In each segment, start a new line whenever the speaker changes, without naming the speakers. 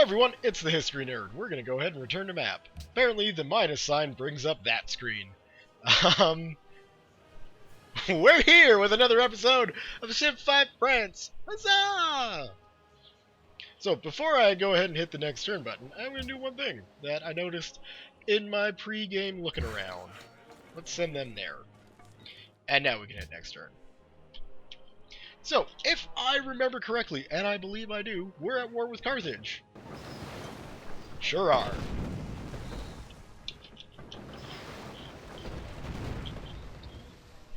everyone, it's the History Nerd. We're going to go ahead and return to map. Apparently, the minus sign brings up that screen. We're here with another episode of Civ 5 France. Huzzah! So, before I go ahead and hit the next turn button, I'm going to do one thing that I noticed in my pre-game looking around. Let's send them there. And now we can hit next turn. So, if I remember correctly, and I believe I do, we're at war with Carthage. Sure are.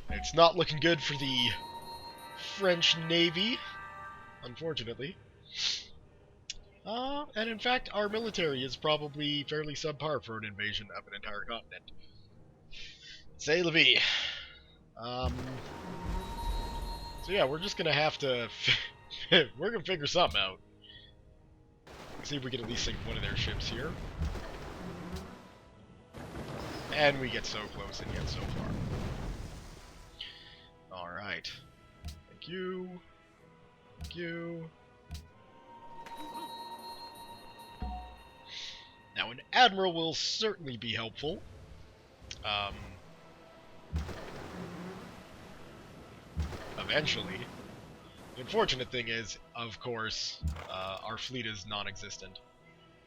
It's not looking good for the French Navy, unfortunately. And in fact, our military is probably fairly subpar for an invasion of an entire continent. C'est la vie. So yeah, we're just gonna have to... we're gonna figure something out. See if we can at least sink one of their ships here. And we get so close and yet so far. Alright. Thank you. Thank you. Now, an admiral will certainly be helpful. Eventually. The unfortunate thing is, of course, our fleet is non-existent.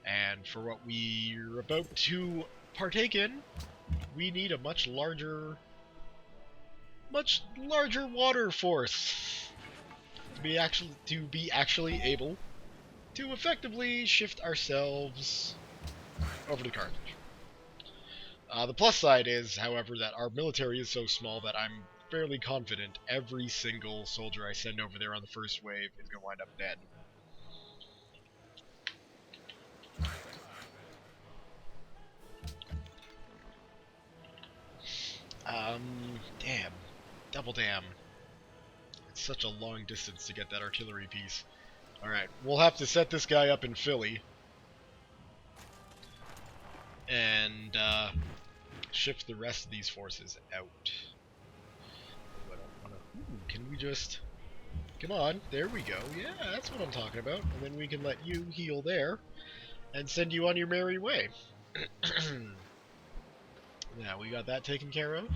And for what we're about to partake in, we need a much larger water force to be actually able to effectively shift ourselves over to Carthage. The plus side is, however, that our military is so small that I'm fairly confident every single soldier I send over there on the first wave is going to wind up dead. Damn. Double damn. It's such a long distance to get that artillery piece. Alright, we'll have to set this guy up in Philly. And, shift the rest of these forces out. Can we just... Come on, there we go. Yeah, that's what I'm talking about. And then we can let you heal there, and send you on your merry way. Now, we got that taken care of.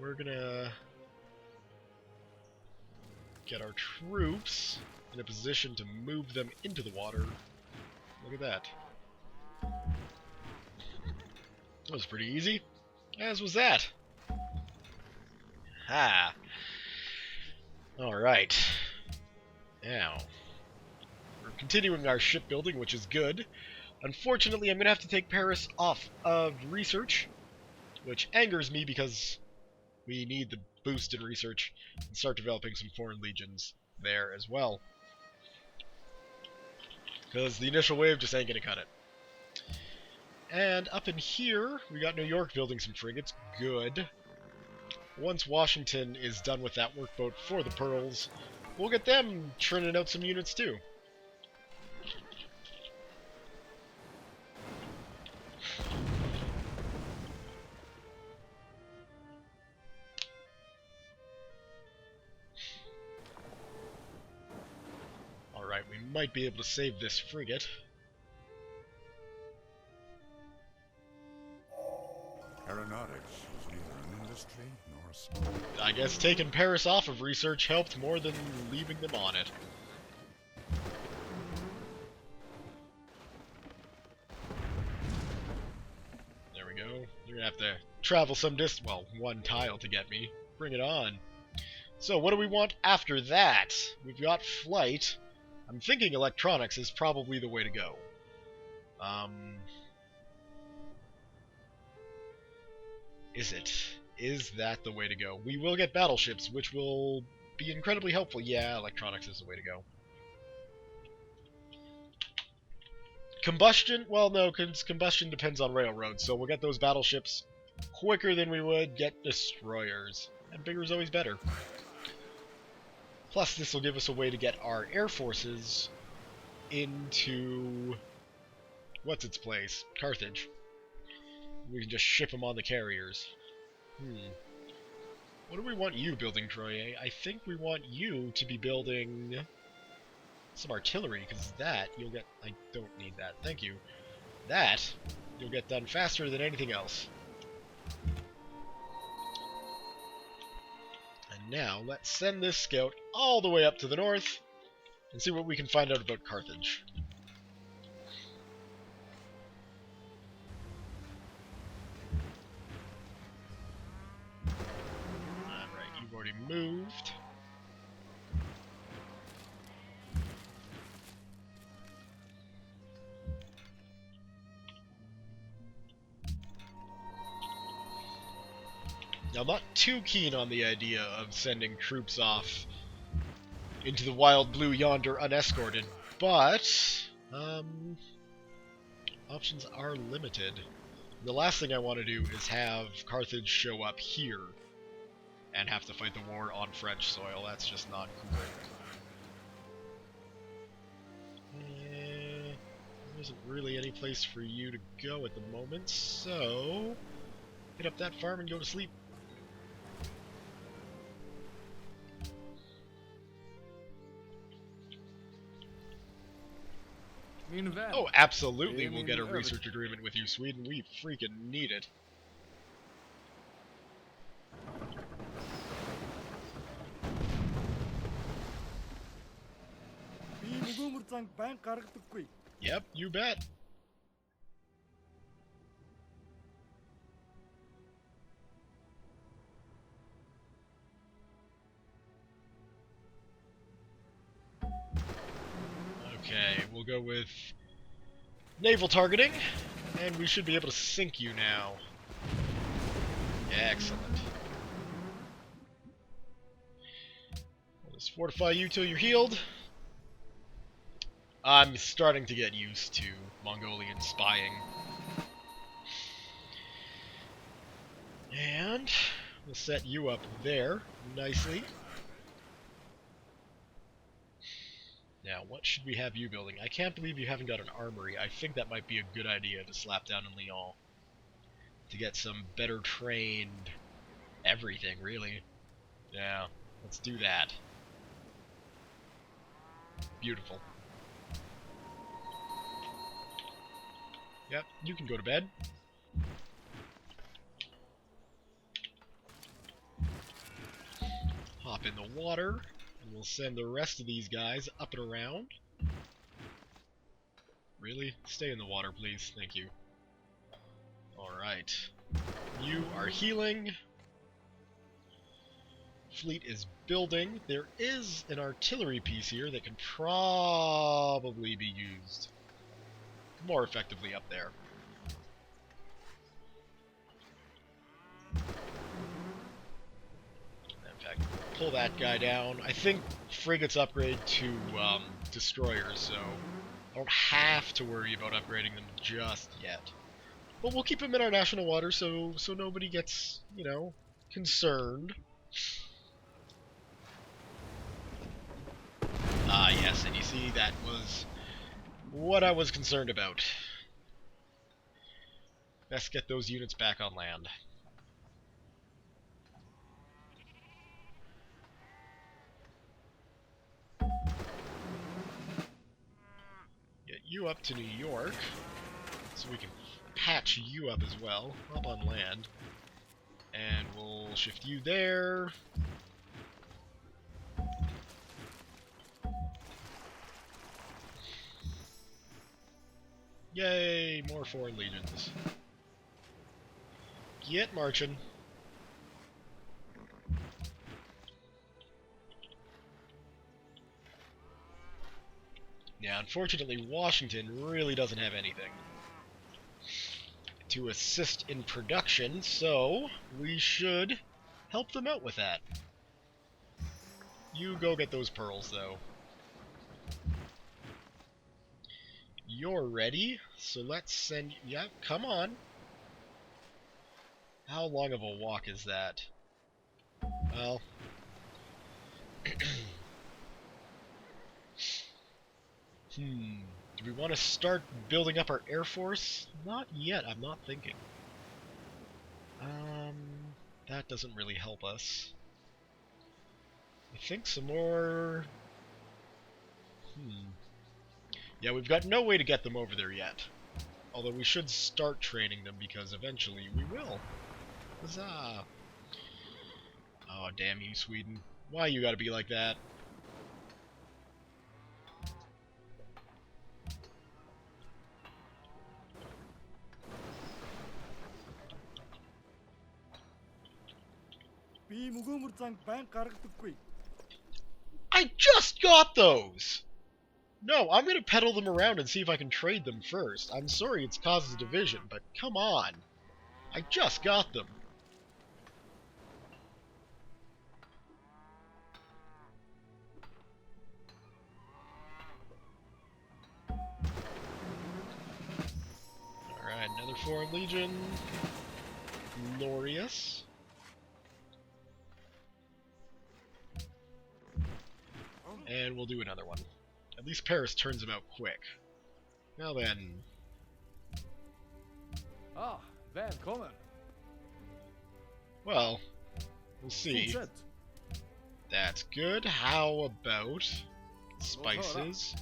We're gonna get our troops in a position to move them into the water. Look at that. That was pretty easy. As was that. Ha! Alright. Now, we're continuing our shipbuilding, which is good. Unfortunately, I'm going to have to take Paris off of research, which angers me because we need the boost in research and start developing some foreign legions there as well. Because the initial wave just ain't going to cut it. And up in here, we got New York building some frigates. Good. Once Washington is done with that workboat for the Pearls, we'll get them churning out some units too. Alright, we might be able to save this frigate.
Aeronautics is neither an industry nor a sport.
I guess taking Paris off of research helped more than leaving them on it. There we go. You're gonna have to travel some distance. Well, one tile to get me. Bring it on. So, what do we want after that? We've got flight. I'm thinking electronics is probably the way to go. Is it? Is that the way to go? We will get battleships, which will be incredibly helpful. Yeah, electronics is the way to go. Combustion? Well, no, because combustion depends on railroads, so we'll get those battleships quicker than we would get destroyers. And bigger is always better. Plus, this will give us a way to get our air forces into... what's its place? Carthage. We can just ship them on the carriers. What do we want you building, Troye? I think we want you to be building some artillery, because that you'll get... I don't need that, thank you. That you'll get done faster than anything else. And now, let's send this scout all the way up to the north and see what we can find out about Carthage. Alright, you've already moved. Now, I'm not too keen on the idea of sending troops off into the wild blue yonder unescorted, but options are limited. The last thing I want to do is have Carthage show up here and have to fight the war on French soil. That's just not cool. There isn't really any place for you to go at the moment, so hit up that farm and go to sleep. Oh, absolutely we'll get a research agreement with you, Sweden. We freaking need it. Yep, you bet. Okay, we'll go with naval targeting, and we should be able to sink you now. Excellent. Let's fortify you till you're healed. I'm starting to get used to Mongolian spying. And we'll set you up there nicely. Now, what should we have you building? I can't believe you haven't got an armory. I think that might be a good idea to slap down in Lyon. To get some better trained everything, really. Yeah, let's do that. Beautiful. Yep, you can go to bed. Hop in the water. And we'll send the rest of these guys up and around. Really? Stay in the water, please. Thank you. Alright. You are healing. Fleet is building. There is an artillery piece here that can probably be used more effectively up there. Pull that guy down. I think frigates upgrade to destroyers, so I don't have to worry about upgrading them just yet. But we'll keep them in our national waters so nobody gets, you know, concerned. Ah, yes, and you see, that was what I was concerned about. Best get those units back on land. Get you up to New York, so we can patch you up as well, up on land. And we'll shift you there. Yay, more foreign legions. Get marching. Now, unfortunately, Washington really doesn't have anything to assist in production, so we should help them out with that. You go get those pearls, though. You're ready, so let's send... Yeah, come on. How long of a walk is that? Well... Do we want to start building up our Air Force? Not yet, I'm not thinking. That doesn't really help us. I think some more... Yeah, we've got no way to get them over there yet. Although we should start training them because eventually we will. Huzzah! Oh, damn you, Sweden. Why you gotta be like that? I just got those! No, I'm gonna peddle them around and see if I can trade them first. I'm sorry it's causes division, but come on. I just got them. Alright, another Foreign Legion. Glorious. And we'll do another one. At least Paris turns them out quick. Now then.
Ah, välkommen.
Well, we'll see. That's good. How about spices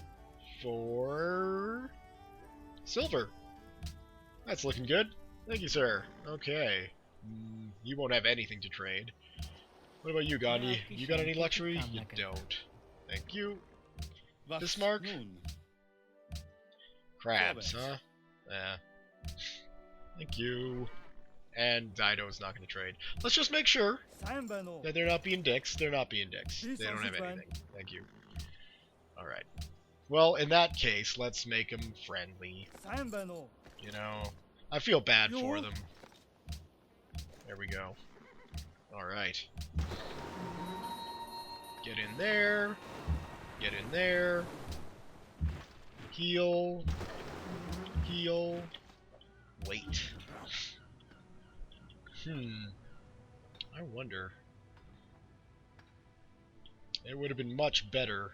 for silver? That's looking good. Thank you, sir. Okay. You won't have anything to trade. What about you, Gandhi? You got any luxury? You don't. Thank you. Bismarck? Crabs, huh? Yeah. Thank you. And Dido's not going to trade. Let's just make sure that they're not being dicks. They're not being dicks. They don't have anything. Thank you. Alright. Well, in that case, let's make them friendly. You know, I feel bad for them. There we go. Alright. Get in there. Get in there. Heal. Heal. Wait. I wonder. It would have been much better.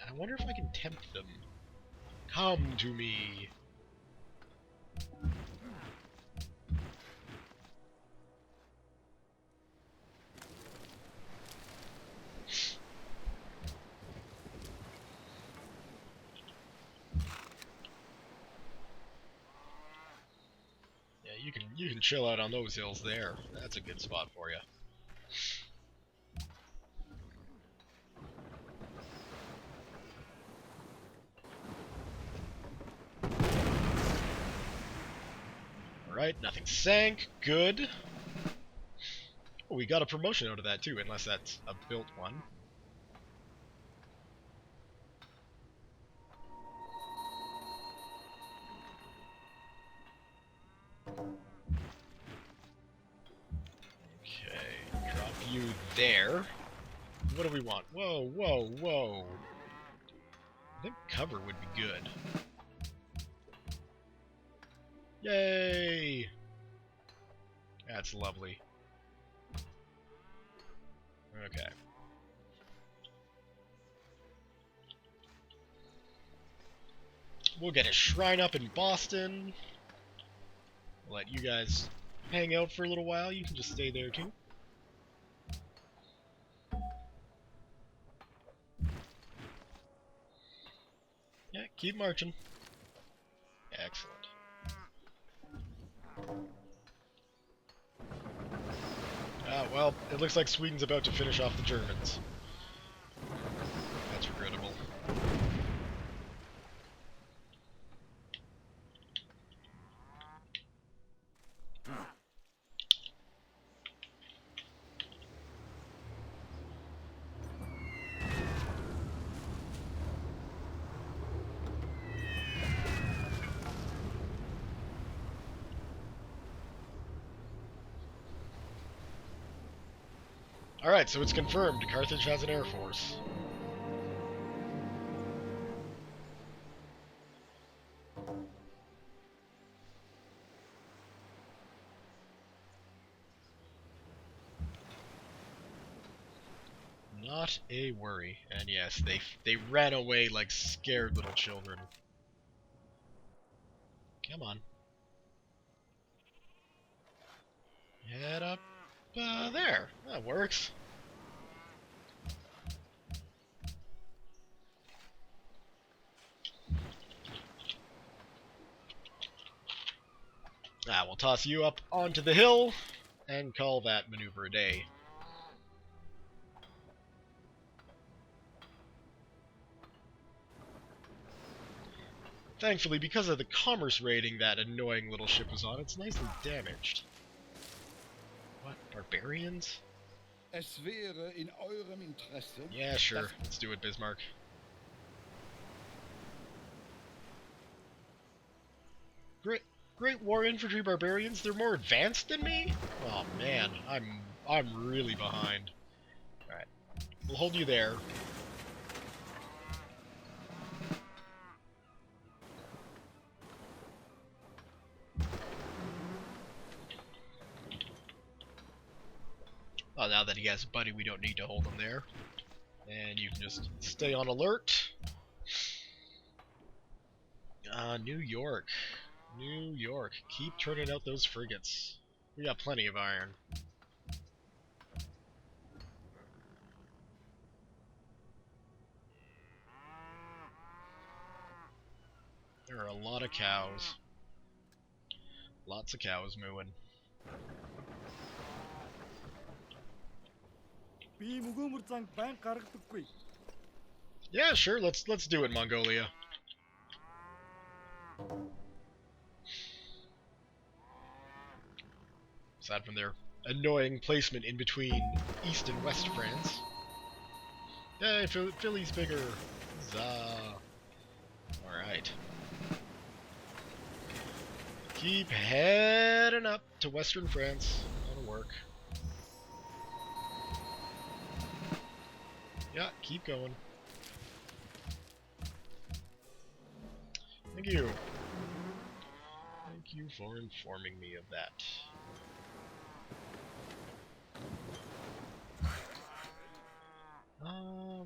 I wonder if I can tempt them. Come to me. You can chill out on those hills there. That's a good spot for you. Alright, nothing sank. Good. Oh, we got a promotion out of that too, unless that's a built one. You there. What do we want? Whoa, whoa, whoa. I think cover would be good. Yay! That's lovely. Okay. We'll get a shrine up in Boston. We'll let you guys hang out for a little while. You can just stay there too. Yeah, keep marching. Excellent. Well, it looks like Sweden's about to finish off the Germans. That's regrettable. Alright, so it's confirmed. Carthage has an air force. Not a worry. And yes, they ran away like scared little children. Come on. Head up there. That works. toss you up onto the hill and call that maneuver a day. Thankfully, because of the commerce rating that annoying little ship was on, it's nicely damaged. What? Barbarians?
Es wäre in eurem Interesse.
Yeah, sure. Let's do it, Bismarck. Great War Infantry Barbarians? They're more advanced than me? Oh man, I'm really behind. Alright. We'll hold you there. Well, now that he has a buddy, we don't need to hold him there. And you can just stay on alert. New York. New York. Keep turning out those frigates. We got plenty of iron. There are a lot of cows. Lots of cows mooing. Yeah, sure. Let's do it, Mongolia. Aside from their annoying placement in between East and West France. Yay, Philly's bigger. Huzzah. Alright. Keep heading up to Western France. That'll work. Yeah, keep going. Thank you. Thank you for informing me of that.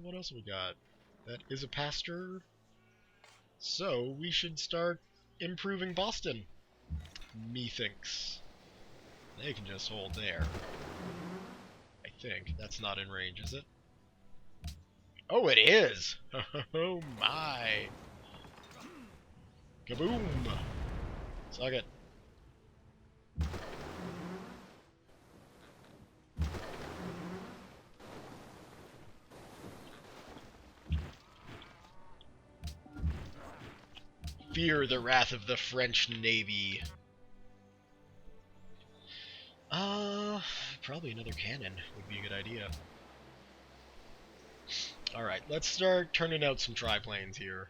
What else we got? That is a pastor. So, we should start improving Boston. Methinks. They can just hold there. I think. That's not in range, is it? Oh, it is! Oh my! Kaboom! Suck it. Fear the wrath of the French Navy. Probably another cannon would be a good idea. Alright, let's start turning out some triplanes here.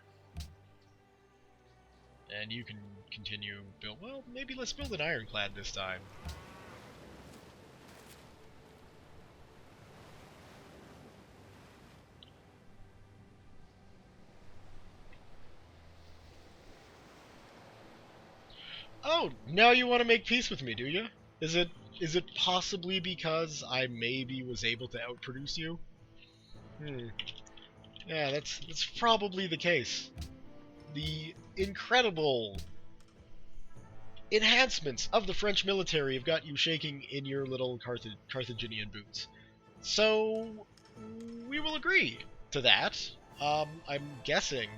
And you can continue build. Well, maybe let's build an ironclad this time. Oh, now you want to make peace with me, do you? Is it possibly because I maybe was able to outproduce you? Yeah, that's probably the case. The incredible enhancements of the French military have got you shaking in your little Carthaginian boots. So, we will agree to that. I'm guessing.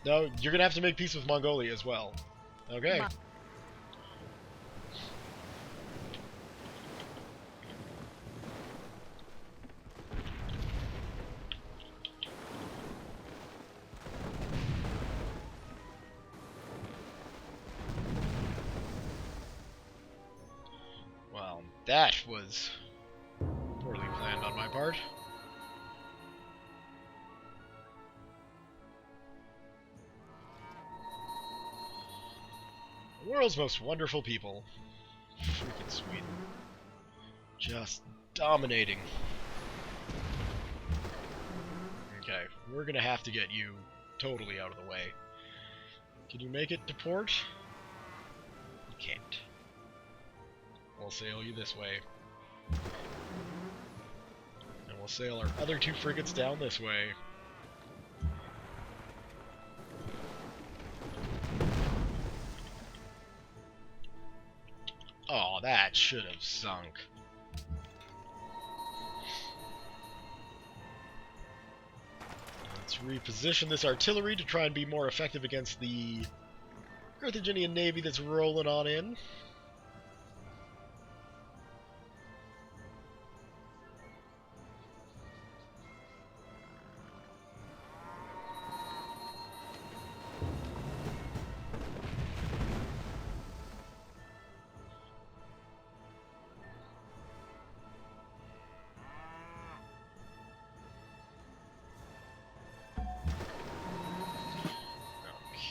No, you're gonna have to make peace with Mongolia as well. Okay. Well, that was poorly planned on my part. The world's most wonderful people. Freaking Sweden. Just dominating. Okay, we're gonna have to get you totally out of the way. Can you make it to port? You can't. We'll sail you this way. And we'll sail our other two frigates down this way. Oh, that should have sunk. Let's reposition this artillery to try and be more effective against the Carthaginian navy that's rolling on in.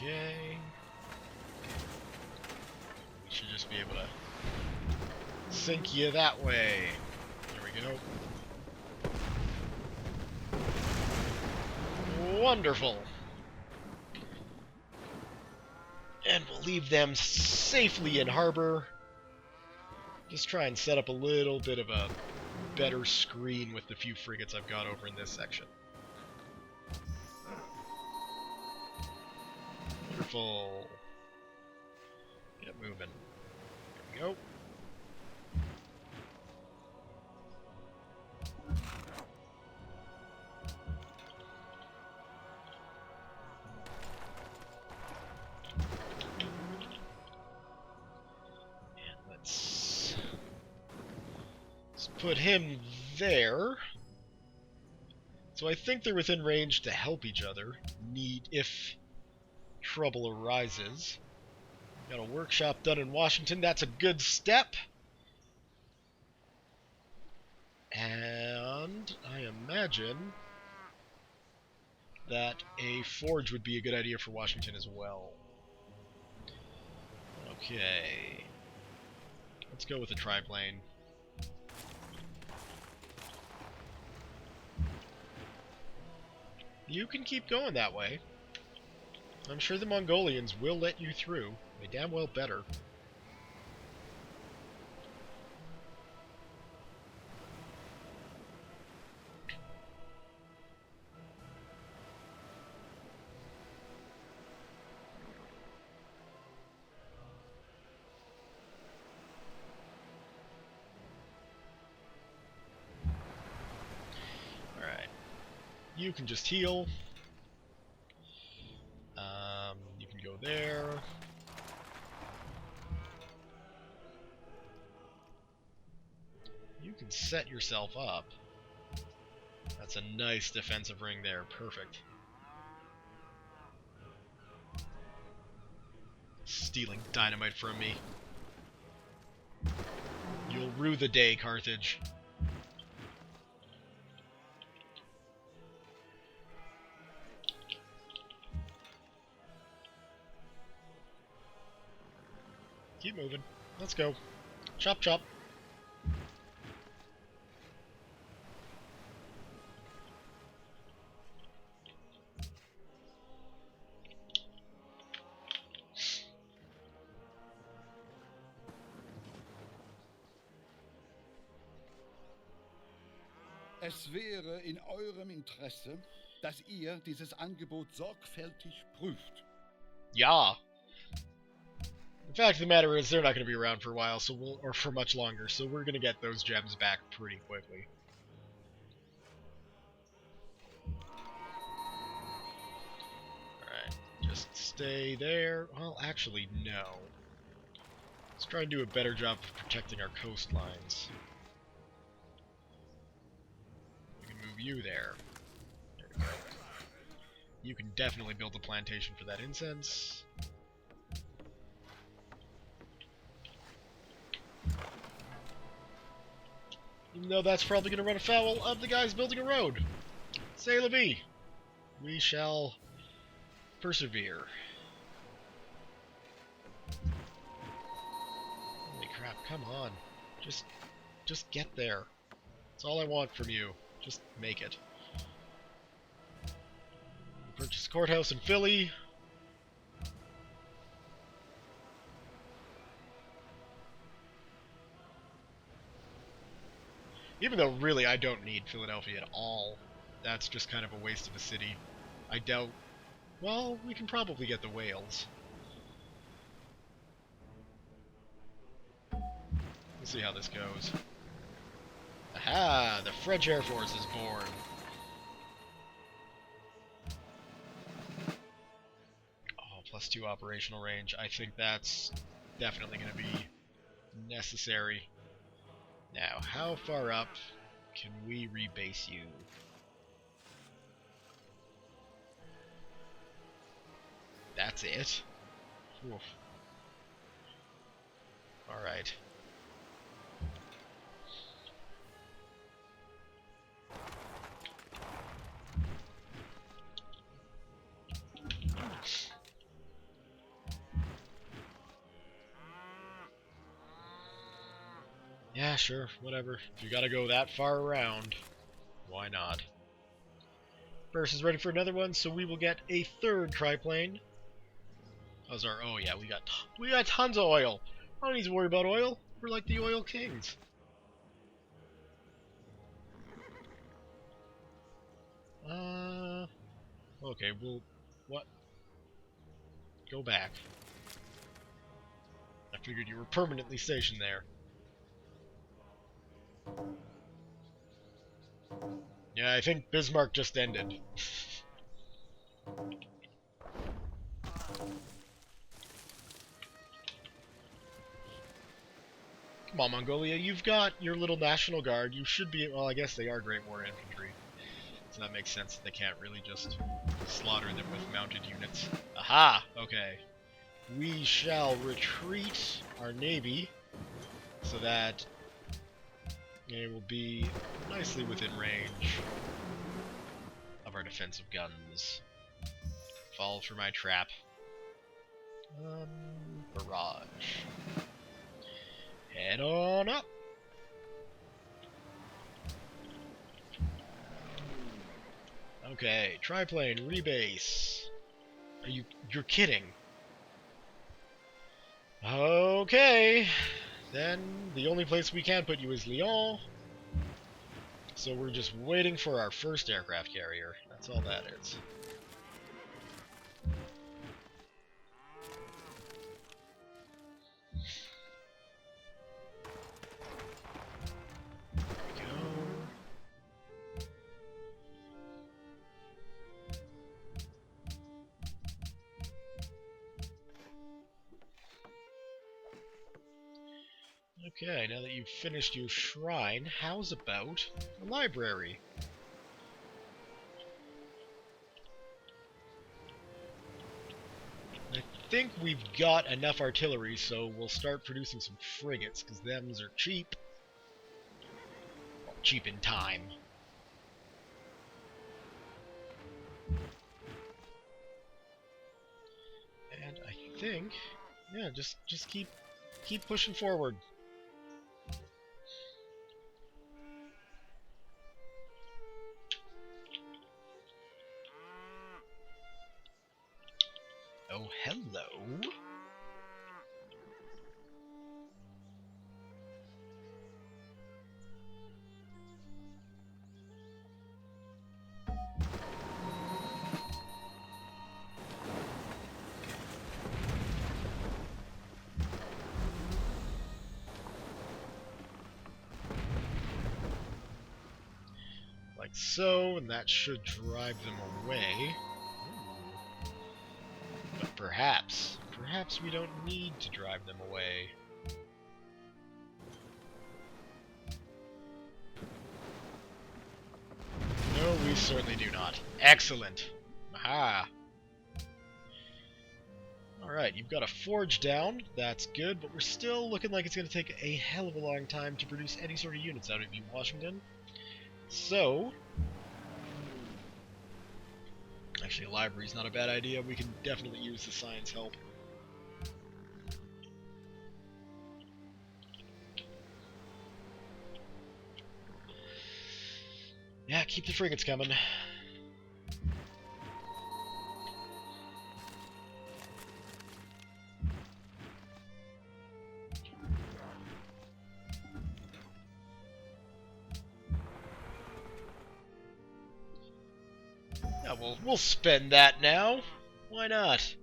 Okay. We should just be able to sink you that way. There we go. Wonderful. And we'll leave them safely in harbor. Just try and set up a little bit of a better screen with the few frigates I've got over in this section. Wonderful. Get moving. There we go. And let's put him there. So I think they're within range to help each other. If trouble arises. Got a workshop done in Washington. That's a good step. And I imagine that a forge would be a good idea for Washington as well. Okay. Let's go with a triplane. You can keep going that way. I'm sure the Mongolians will let you through. They damn well better. Alright. You can just heal. You can go there. You can set yourself up. That's a nice defensive ring there. Perfect. Stealing dynamite from me. You'll rue the day, Carthage. Keep moving. Let's go. Chop, chop.
Es wäre in eurem Interesse, dass ihr dieses Angebot sorgfältig prüft.
Yeah. The fact of the matter is, they're not going to be around for a while, or for much longer, so we're going to get those gems back pretty quickly. Alright, just stay there. Well, actually, no. Let's try and do a better job of protecting our coastlines. We can move you there. There we go. You can definitely build a plantation for that incense. Even though that's probably going to run afoul of the guys building a road. C'est la vie. We shall persevere. Holy crap, come on. Just get there. That's all I want from you. Just make it. Purchase a courthouse in Philly. Even though, really, I don't need Philadelphia at all. That's just kind of a waste of a city. I doubt... Well, we can probably get the whales. We'll see how this goes. Aha! The French Air Force is born. +2 operational range. I think that's definitely going to be necessary. Now, how far up can we rebase you? That's it? Oof. Alright. Yeah, sure, whatever. If you gotta go that far around, why not? Burst is ready for another one, so we will get a third triplane. How's our... Oh yeah, we got tons of oil. I don't need to worry about oil. We're like the oil kings. Okay, well, what? Go back. I figured you were permanently stationed there. Yeah, I think Bismarck just ended. Come on, Mongolia, you've got your little National Guard. You should be... Well, I guess they are Great War Infantry. So that makes sense that they can't really just slaughter them with mounted units. Aha! Okay. We shall retreat our navy so that it will be nicely within range of our defensive guns. Fall for my trap. Barrage. Head on up! Okay, triplane, rebase. You're kidding. Okay, then the only place we can put you is Lyon. So we're just waiting for our first aircraft carrier. That's all that is. Okay, now that you've finished your shrine, how's about a library? I think we've got enough artillery, so we'll start producing some frigates, because thems are cheap. Well, cheap in time. And I think, yeah, just keep pushing forward. Oh, hello. Like so, and that should drive them away. But perhaps we don't need to drive them away. No, we certainly do not. Excellent. Aha. Alright, you've got a forge down. That's good, but we're still looking like it's going to take a hell of a long time to produce any sort of units out of you, Washington. So... Actually, a library's not a bad idea. We can definitely use the science help. Yeah, keep the frigates coming. Yeah, we'll spend that now. Why not?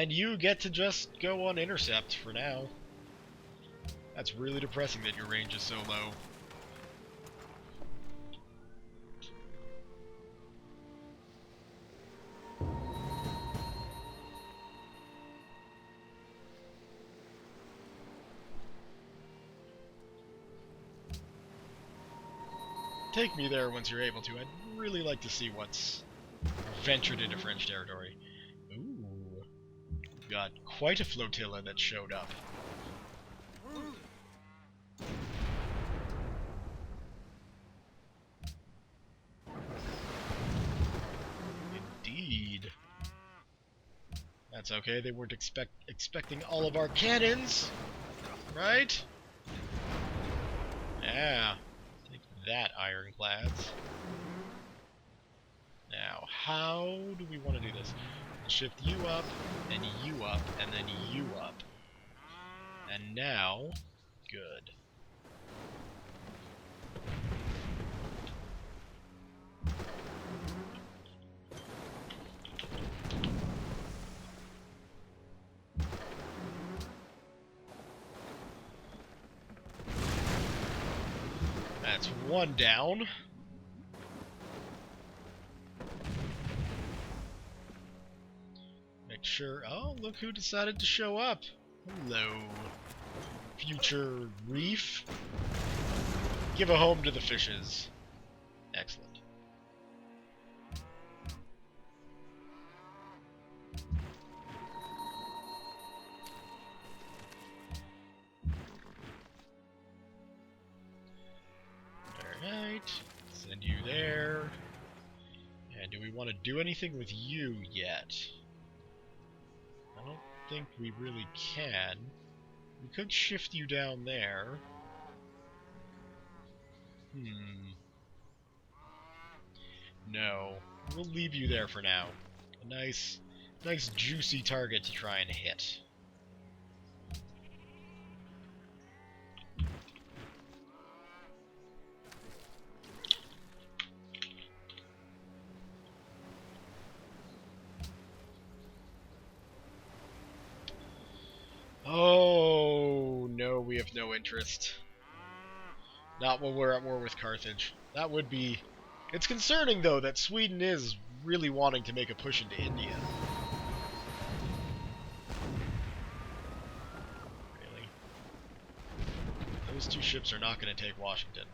And you get to just go on intercept for now. That's really depressing that your range is so low. Take me there once you're able to. I'd really like to see what's ventured into French territory. Ooh. We've got quite a flotilla that showed up. Indeed. That's okay, they weren't expecting all of our cannons! Right? Yeah. Take that, ironclads. Now, how do we want to do this? Shift you up, and you up, and then you up. And now, good. That's one down. Make sure. Oh, look who decided to show up. Hello, future reef. Give a home to the fishes. Excellent. Alright, send you there. And do we want to do anything with you yet? I don't think we really can. We could shift you down there. No. We'll leave you there for now. A nice juicy target to try and hit. Oh, no, we have no interest. Not when we're at war with Carthage. That would be... It's concerning, though, that Sweden is really wanting to make a push into India. Really? Those two ships are not going to take Washington.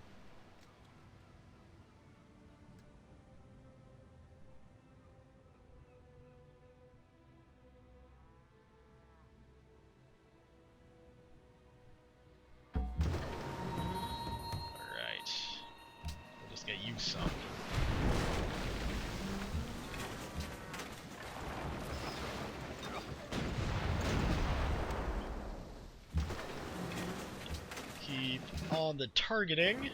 Get you some. Keep on the targeting.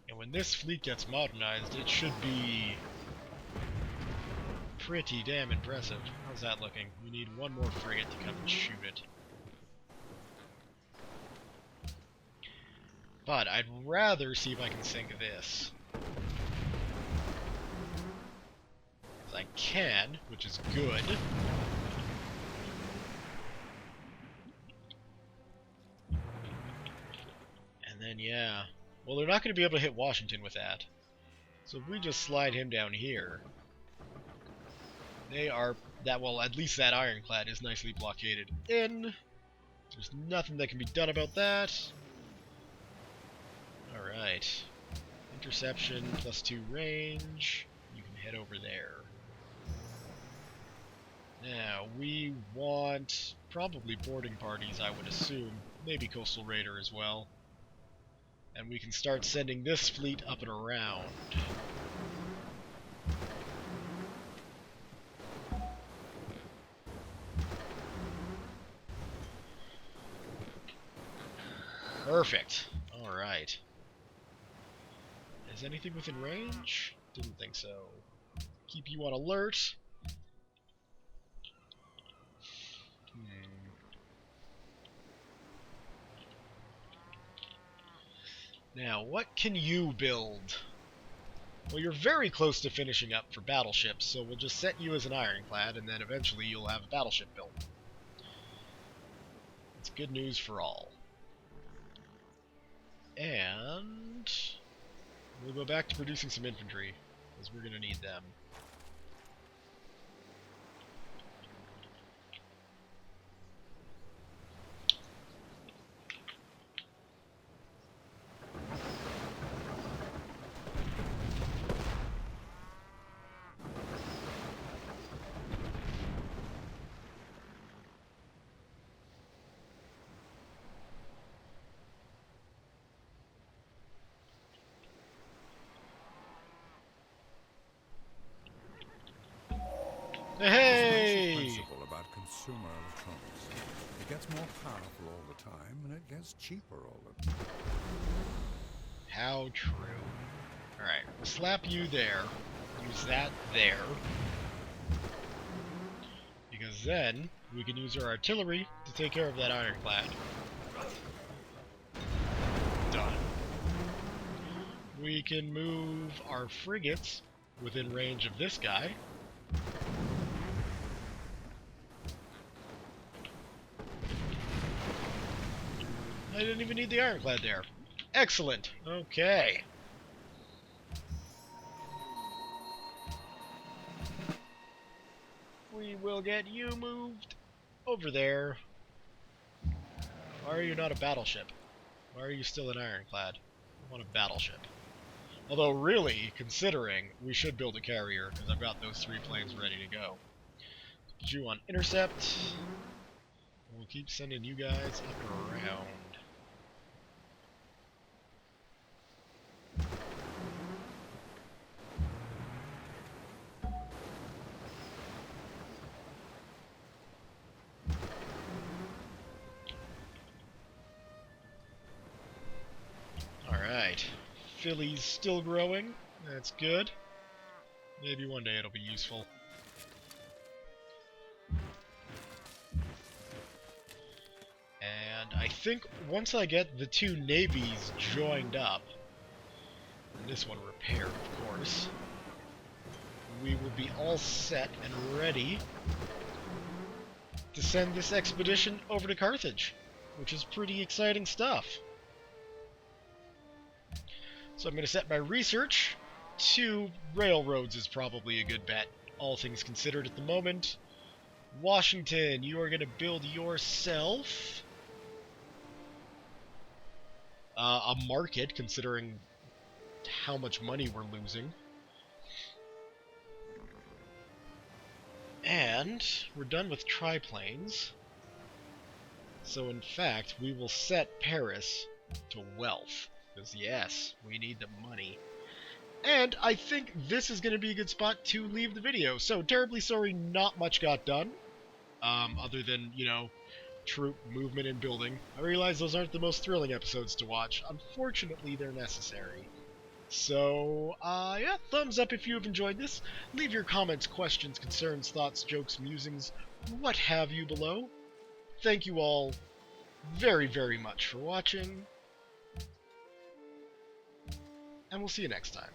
And when this fleet gets modernized, it should be pretty damn impressive. How's that looking? We need one more frigate to come and shoot it. But I'd rather see if I can sink this. Because I can, which is good. And then, yeah. Well, they're not going to be able to hit Washington with that. So if we just slide him down here, they are... well, at least that ironclad is nicely blockaded in. There's nothing that can be done about that. Alright. Interception, +2 range. You can head over there. Now, we want probably boarding parties, I would assume. Maybe Coastal Raider as well. And we can start sending this fleet up and around. Perfect. Alright. Is anything within range? Didn't think so. Keep you on alert. Now, what can you build? Well, you're very close to finishing up for battleships, so we'll just set you as an ironclad, and then eventually you'll have a battleship built. It's good news for all. And we'll go back to producing some infantry, because we're going to need them. Hey!
Principle about consumer electronics. It gets more powerful all the time, and it gets cheaper all the time.
How true. Alright, we'll slap you there. Use that there. Because then, we can use our artillery to take care of that ironclad. Done. We can move our frigates within range of this guy. I didn't even need the ironclad there. Excellent. Okay. We will get you moved over there. Why are you not a battleship? Why are you still an ironclad? I want a battleship. Although, really, considering, we should build a carrier, because I've got those 3 planes ready to go. Put you on intercept. We'll keep sending you guys up around. Alright. Philly's still growing. That's good. Maybe one day it'll be useful. And I think once I get the 2 navies joined up, and this one repaired, of course, we will be all set and ready to send this expedition over to Carthage, which is pretty exciting stuff. So I'm going to set my research to railroads is probably a good bet, all things considered at the moment. Washington, you are going to build yourself a market, considering how much money we're losing. And we're done with triplanes. So in fact, we will set Paris to wealth. Because yes, we need the money. And I think this is going to be a good spot to leave the video. So, terribly sorry not much got done. Other than, you know, troop movement and building. I realize those aren't the most thrilling episodes to watch. Unfortunately, they're necessary. So, yeah, thumbs up if you have enjoyed this. Leave your comments, questions, concerns, thoughts, jokes, musings, what have you below. Thank you all very, very much for watching. And we'll see you next time.